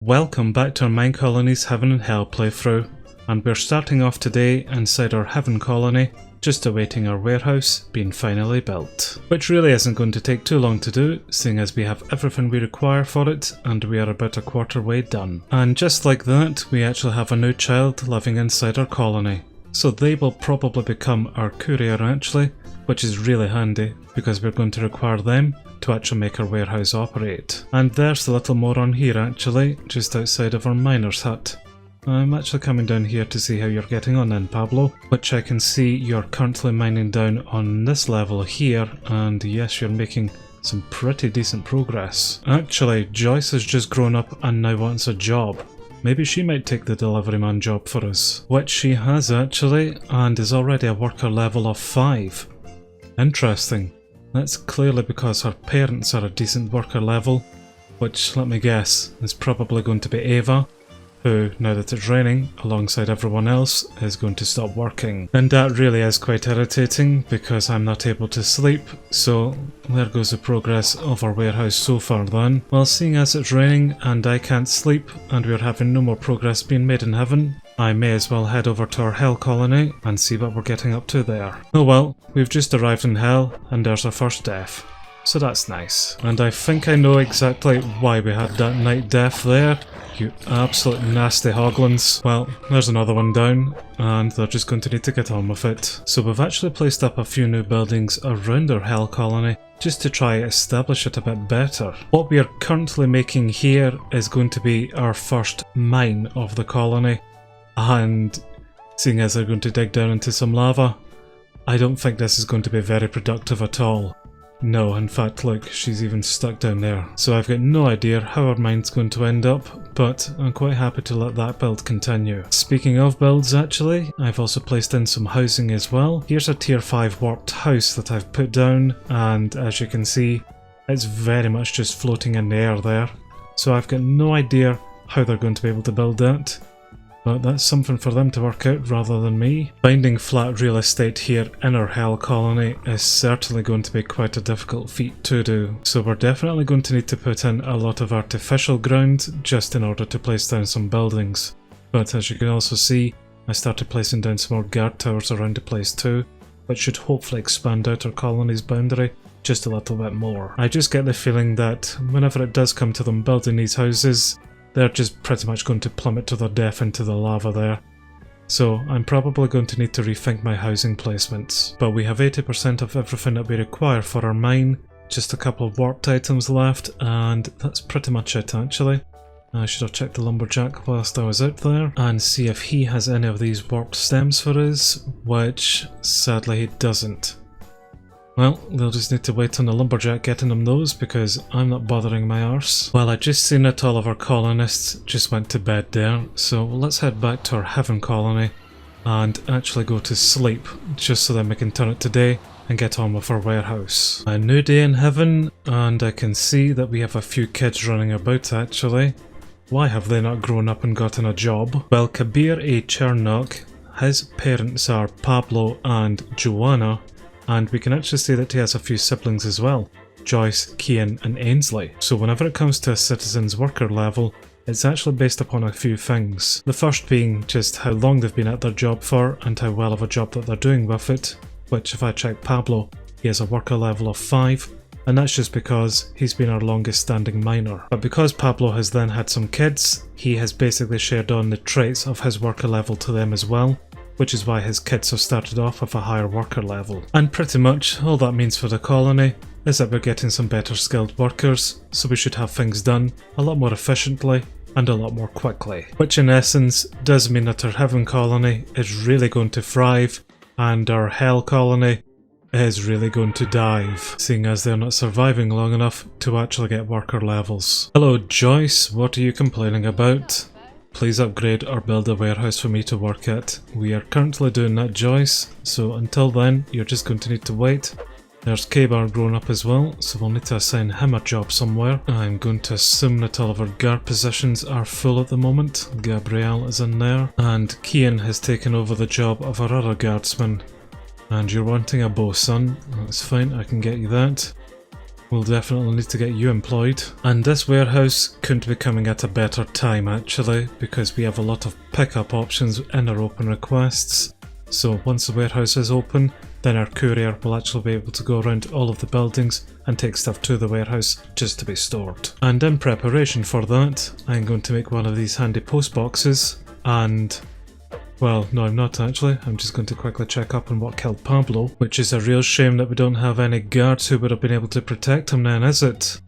Welcome back to our MineColonies Heaven and Hell playthrough, and we're starting off today inside our Heaven colony, just awaiting our warehouse being finally built. Which really isn't going to take too long to do, seeing as we have everything we require for it and we are about a quarter way done. And just like that, we actually have a new child living inside our colony. So they will probably become our courier actually, which is really handy because we're going to require them to actually make our warehouse operate. And there's a little more on here actually, just outside of our miner's hut. I'm actually coming down here to see how you're getting on then, Pablo, which I can see you're currently mining down on this level here, and yes, you're making some pretty decent progress. Actually, Joyce has just grown up and now wants a job. Maybe she might take the delivery man job for us, which she has actually, and is already a worker level of 5. Interesting. That's clearly because her parents are a decent worker level, which, let me guess, is probably going to be Ava, who, now that it's raining, alongside everyone else, is going to stop working. And that really is quite irritating, because I'm not able to sleep, so there goes the progress of our warehouse so far then. Well, seeing as it's raining and I can't sleep, and we're having no more progress being made in heaven, I may as well head over to our hell colony and see what we're getting up to there. Oh well, we've just arrived in hell, and there's our first death. So that's nice. And I think I know exactly why we had that night death there. You absolute nasty hoglins. Well, there's another one down, and they're just going to need to get on with it. So we've actually placed up a few new buildings around our hell colony, just to try establish it a bit better. What we are currently making here is going to be our first mine of the colony, and seeing as they're going to dig down into some lava, I don't think this is going to be very productive at all. No, in fact, look, she's even stuck down there. So I've got no idea how our mine's going to end up, but I'm quite happy to let that build continue. Speaking of builds actually, I've also placed in some housing as well. Here's a tier 5 warped house that I've put down, and as you can see, it's very much just floating in the air there. So I've got no idea how they're going to be able to build that. But that's something for them to work out rather than me. Finding flat real estate here in our hell colony is certainly going to be quite a difficult feat to do. So we're definitely going to need to put in a lot of artificial ground just in order to place down some buildings. But as you can also see, I started placing down some more guard towers around the place too, which should hopefully expand out our colony's boundary just a little bit more. I just get the feeling that whenever it does come to them building these houses, they're just pretty much going to plummet to their death into the lava there. So I'm probably going to need to rethink my housing placements. But we have 80% of everything that we require for our mine, just a couple of warped items left, and that's pretty much it actually. I should have checked the lumberjack whilst I was out there and see if he has any of these warped stems for us, which sadly he doesn't. Well, they'll just need to wait on the lumberjack getting them those, because I'm not bothering my arse. Well, I just seen that all of our colonists just went to bed there, so let's head back to our heaven colony and actually go to sleep, just so then we can turn it to day and get on with our warehouse. A new day in heaven, and I can see that we have a few kids running about actually. Why have they not grown up and gotten a job? Well, Kabir A. Chernok, his parents are Pablo and Joanna, and we can actually see that he has a few siblings as well, Joyce, Kian and Ainsley. So whenever it comes to a citizen's worker level, it's actually based upon a few things. The first being just how long they've been at their job for and how well of a job that they're doing with it, which if I check Pablo, he has a worker level of 5, and that's just because he's been our longest standing miner. But because Pablo has then had some kids, he has basically shared on the traits of his worker level to them as well, which is why his kids have started off with a higher worker level. And pretty much all that means for the colony is that we're getting some better skilled workers, so we should have things done a lot more efficiently and a lot more quickly. Which in essence does mean that our heaven colony is really going to thrive and our hell colony is really going to dive, seeing as they're not surviving long enough to actually get worker levels. Hello Joyce, what are you complaining about? Please upgrade or build a warehouse for me to work at. We are currently doing that, Joyce, so until then you're just going to need to wait. There's K-Bar grown up as well, so we'll need to assign him a job somewhere. I'm going to assume that all of our guard positions are full at the moment. Gabrielle is in there, and Kian has taken over the job of our other guardsman. And you're wanting a bow, son. That's fine, I can get you that. We'll definitely need to get you employed. And this warehouse couldn't be coming at a better time actually, because we have a lot of pickup options in our open requests. So once the warehouse is open, then our courier will actually be able to go around all of the buildings and take stuff to the warehouse just to be stored. And in preparation for that, I'm going to make one of these handy post boxes and... well, no I'm not actually, I'm just going to quickly check up on what killed Pablo, which is a real shame that we don't have any guards who would have been able to protect him then, is it?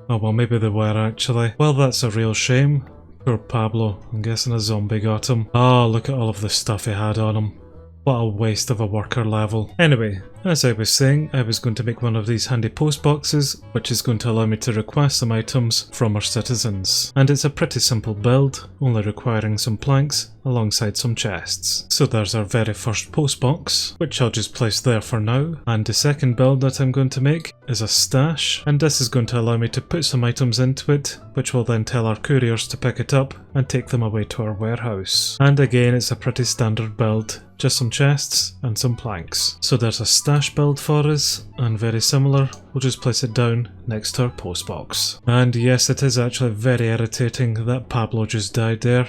Oh well, maybe they were actually. Well, that's a real shame. Poor Pablo, I'm guessing a zombie got him. Oh, look at all of the stuff he had on him. What a waste of a worker level. Anyway, as I was saying, I was going to make one of these handy post boxes, which is going to allow me to request some items from our citizens. And it's a pretty simple build, only requiring some planks alongside some chests. So there's our very first post box, which I'll just place there for now. And the second build that I'm going to make is a stash, and this is going to allow me to put some items into it, which will then tell our couriers to pick it up and take them away to our warehouse. And again, it's a pretty standard build, just some chests and some planks. So there's a stash build for us, and very similar, we'll just place it down next to our post box. And yes, it is actually very irritating that Pablo just died there.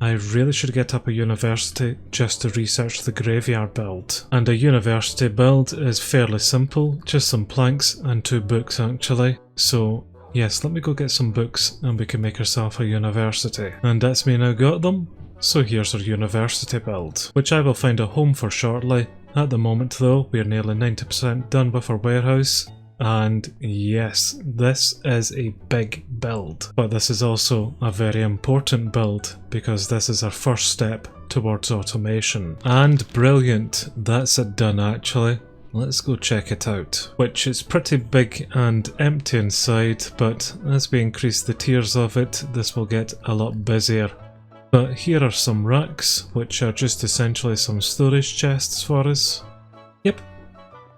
I really should get up a university just to research the graveyard build. And a university build is fairly simple, just some planks and 2 books actually. So yes, let me go get some books and we can make ourselves a university. And that's me now got them. So here's our university build, which I will find a home for shortly. At the moment though, we are nearly 90% done with our warehouse. And yes, this is a big build, but this is also a very important build because this is our first step towards automation. And brilliant, that's it done actually. Let's go check it out, which is pretty big and empty inside, but as we increase the tiers of it, this will get a lot busier. But here are some racks, which are just essentially some storage chests for us. Yep.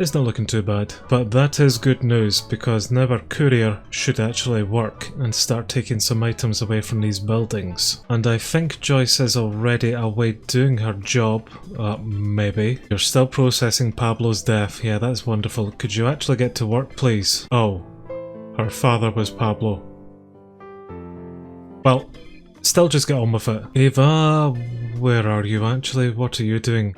It's not looking too bad, but that is good news because now our courier should actually work and start taking some items away from these buildings. And I think Joyce is already away doing her job, maybe. You're still processing Pablo's death, yeah that's wonderful. Could you actually get to work please? Oh, her father was Pablo. Well, still just get on with it. Eva, where are you actually? What are you doing?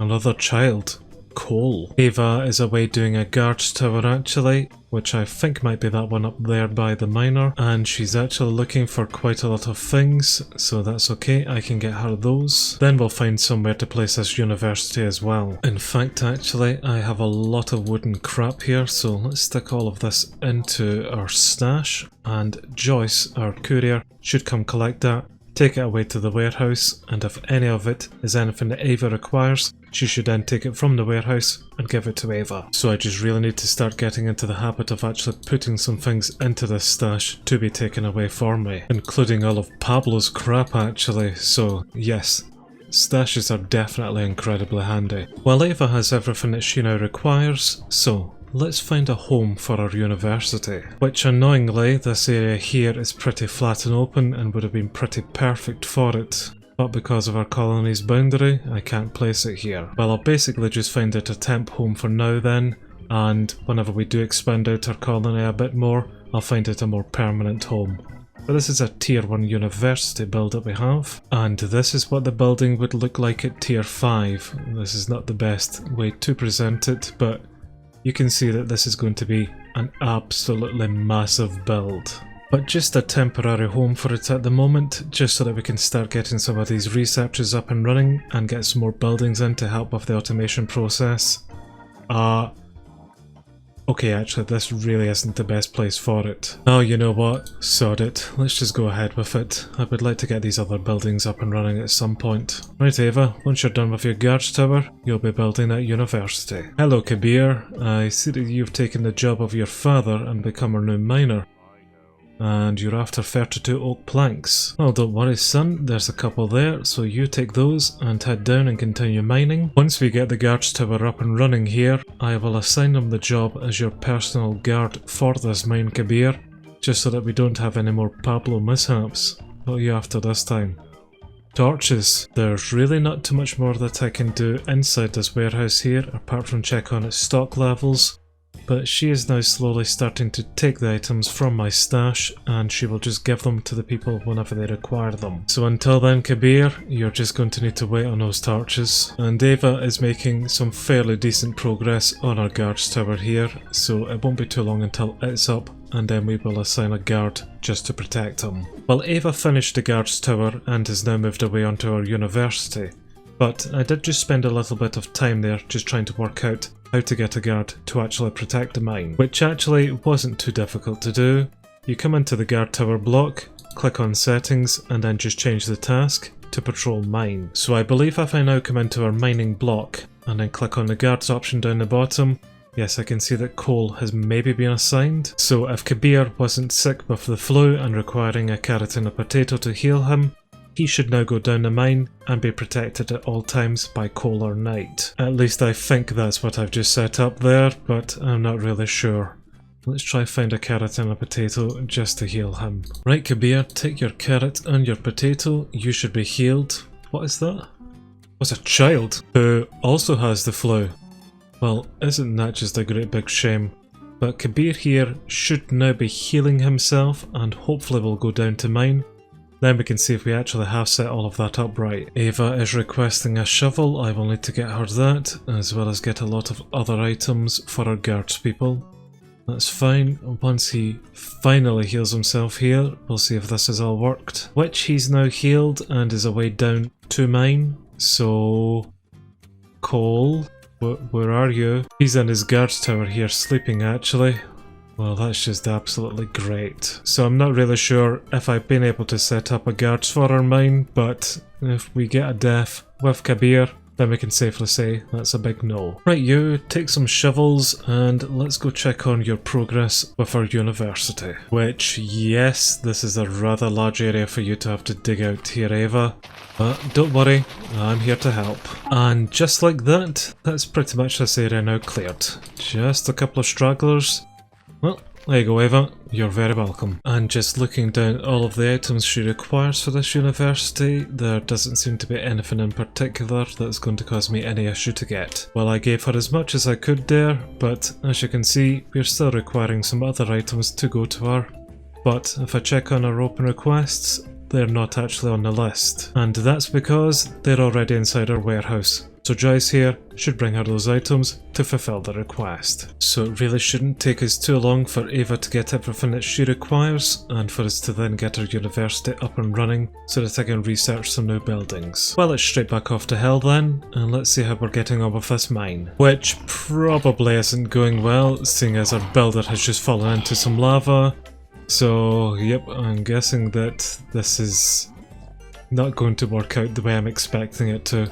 Another child. Cool. Eva is away doing a guards tower actually, which I think might be that one up there by the miner, and she's actually looking for quite a lot of things, so that's okay, I can get her those. Then we'll find somewhere to place this university as well. In fact actually, I have a lot of wooden crap here, so let's stick all of this into our stash, and Joyce, our courier, should come collect that, take it away to the warehouse, and if any of it is anything that Eva requires, she should then take it from the warehouse and give it to Eva. So I just really need to start getting into the habit of actually putting some things into this stash to be taken away for me, including all of Pablo's crap actually, so yes. Stashes are definitely incredibly handy. Well, Eva has everything that she now requires, so let's find a home for our university. Which annoyingly, this area here is pretty flat and open and would have been pretty perfect for it. But because of our colony's boundary, I can't place it here. Well, I'll basically just find it a temp home for now then, and whenever we do expand out our colony a bit more, I'll find it a more permanent home. But this is a tier 1 university build that we have, and this is what the building would look like at tier 5. This is not the best way to present it, but you can see that this is going to be an absolutely massive build. But just a temporary home for it at the moment, just so that we can start getting some of these researchers up and running and get some more buildings in to help with the automation process. Okay, actually this really isn't the best place for it. Oh, you know what? Sod it. Let's just go ahead with it. I would like to get these other buildings up and running at some point. Right Eva, once you're done with your guards tower, you'll be building that university. Hello Kabir, I see that you've taken the job of your father and become our new miner. And you're after 32 oak planks. Well, don't worry son, there's a couple there, so you take those and head down and continue mining. Once we get the guards tower up and running here, I will assign them the job as your personal guard for this mine, Kabir, just so that we don't have any more Pablo mishaps. What are you after this time? Torches. There's really not too much more that I can do inside this warehouse here, apart from check on its stock levels. but she is now slowly starting to take the items from my stash, and she will just give them to the people whenever they require them. So until then, Kabir, you're just going to need to wait on those torches. And Ava is making some fairly decent progress on our guards tower here, so it won't be too long until it's up, and then we will assign a guard just to protect him. Well, Ava finished the guards tower and has now moved away onto our university. But I did just spend a little bit of time there just trying to work out how to get a guard to actually protect the mine, which actually wasn't too difficult to do. You come into the guard tower block, click on settings, and then just change the task to patrol mine. So I believe if I now come into our mining block and then click on the guards option down the bottom, yes, I can see that coal has maybe been assigned. So if Kabir wasn't sick with the flu and requiring a carrot and a potato to heal him, he should now go down the mine and be protected at all times by coal or night. At least I think that's what I've just set up there, but I'm not really sure. Let's try find a carrot and a potato just to heal him. Right, Kabir, take your carrot and your potato. You should be healed. What is that? What's a child who also has the flu? Well, isn't that just a great big shame? But Kabir here should now be healing himself and hopefully will go down to mine. Then we can see if we actually have set all of that up right. Ava is requesting a shovel. I will need to get her that, as well as get a lot of other items for our guards people. That's fine. Once he finally heals himself here, we'll see if this has all worked. Which he's now healed and is away down to mine. So... Cole, where are you? He's in his guards tower here sleeping actually. Well, that's just absolutely great. So I'm not really sure if I've been able to set up a guards for our mine, but if we get a death with Kabir, then we can safely say that's a big no. Right, you take some shovels and let's go check on your progress with our university. Which, yes, this is a rather large area for you to have to dig out here, Ava. But don't worry, I'm here to help. And just like that, that's pretty much this area now cleared. Just a couple of stragglers. Well, there you go, Ava. You're very welcome. And just looking down all of the items she requires for this university, there doesn't seem to be anything in particular that's going to cause me any issue to get. Well, I gave her as much as I could there, but as you can see, we're still requiring some other items to go to her. But if I check on our open requests, they're not actually on the list. And that's because they're already inside our warehouse. So Joyce here should bring her those items to fulfill the request. So it really shouldn't take us too long for Ava to get everything that she requires and for us to then get our university up and running so that I can research some new buildings. Well, let's straight back off to hell then, and let's see how we're getting on with this mine. Which probably isn't going well, seeing as our builder has just fallen into some lava. So yep, I'm guessing that this is not going to work out the way I'm expecting it to.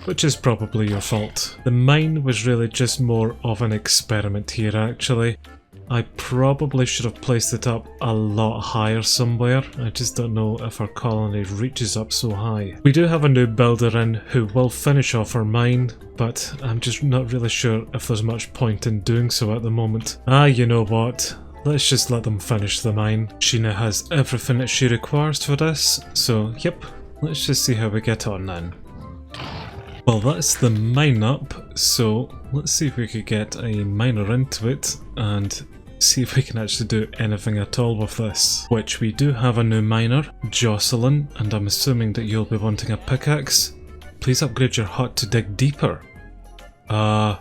Which is probably your fault. The mine was really just more of an experiment here actually. I probably should have placed it up a lot higher somewhere. I just don't know if our colony reaches up so high. We do have a new builder in who will finish off our mine, but I'm just not really sure if there's much point in doing so at the moment. You know what? Let's just let them finish the mine. She now has everything that she requires for this, so yep, let's just see how we get on then. Well, that's the mine up, so let's see if we could get a miner into it and see if we can actually do anything at all with this. Which we do have a new miner, Jocelyn, and I'm assuming that you'll be wanting a pickaxe. Please upgrade your hut to dig deeper. Oh,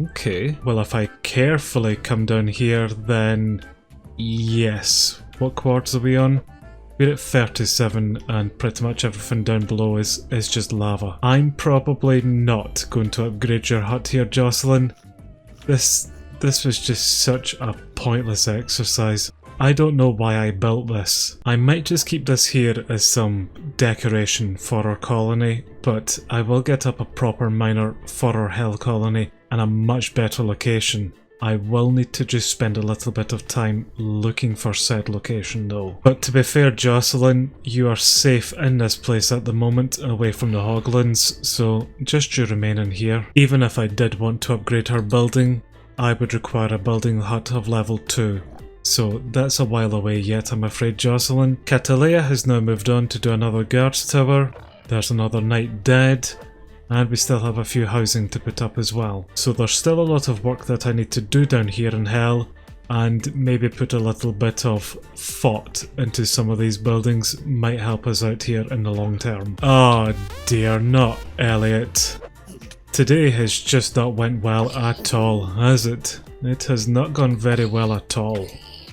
okay. Well, if I carefully come down here, then yes. What quartz are we on? We're at 37 and pretty much everything down below is just lava. I'm probably not going to upgrade your hut here, Jocelyn. This was just such a pointless exercise. I don't know why I built this. I might just keep this here as some decoration for our colony, but I will get up a proper miner for our hell colony and a much better location. I will need to just spend a little bit of time looking for said location though. But to be fair, Jocelyn, you are safe in this place at the moment, away from the hoglins, so just you remain in here. Even if I did want to upgrade her building, I would require a building hut of level 2. So that's a while away yet, I'm afraid, Jocelyn. Catalea has now moved on to do another guards tower. There's another knight dead. and we still have a few housing to put up as well. So there's still a lot of work that I need to do down here in hell, and maybe put a little bit of thought into some of these buildings might help us out here in the long term. Oh dear, not Elliot. Today has just not went well at all, has it? It has not gone very well at all.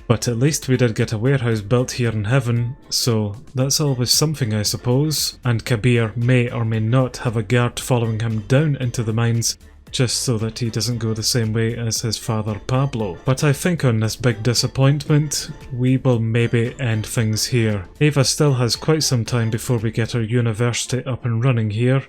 But at least we did get a warehouse built here in heaven, so that's always something I suppose. And Kabir may or may not have a guard following him down into the mines, just so that he doesn't go the same way as his father Pablo. But I think on this big disappointment, we will maybe end things here. Ava still has quite some time before we get our university up and running here,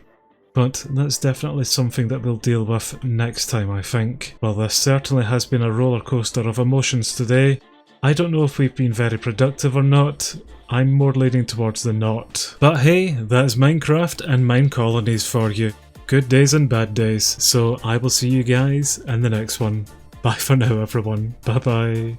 but that's definitely something that we'll deal with next time, I think. Well, this certainly has been a roller coaster of emotions today. I don't know if we've been very productive or not. I'm more leaning towards the not. But hey, that's Minecraft and MineColonies for you. Good days and bad days, so I will see you guys in the next one. Bye for now everyone, bye bye.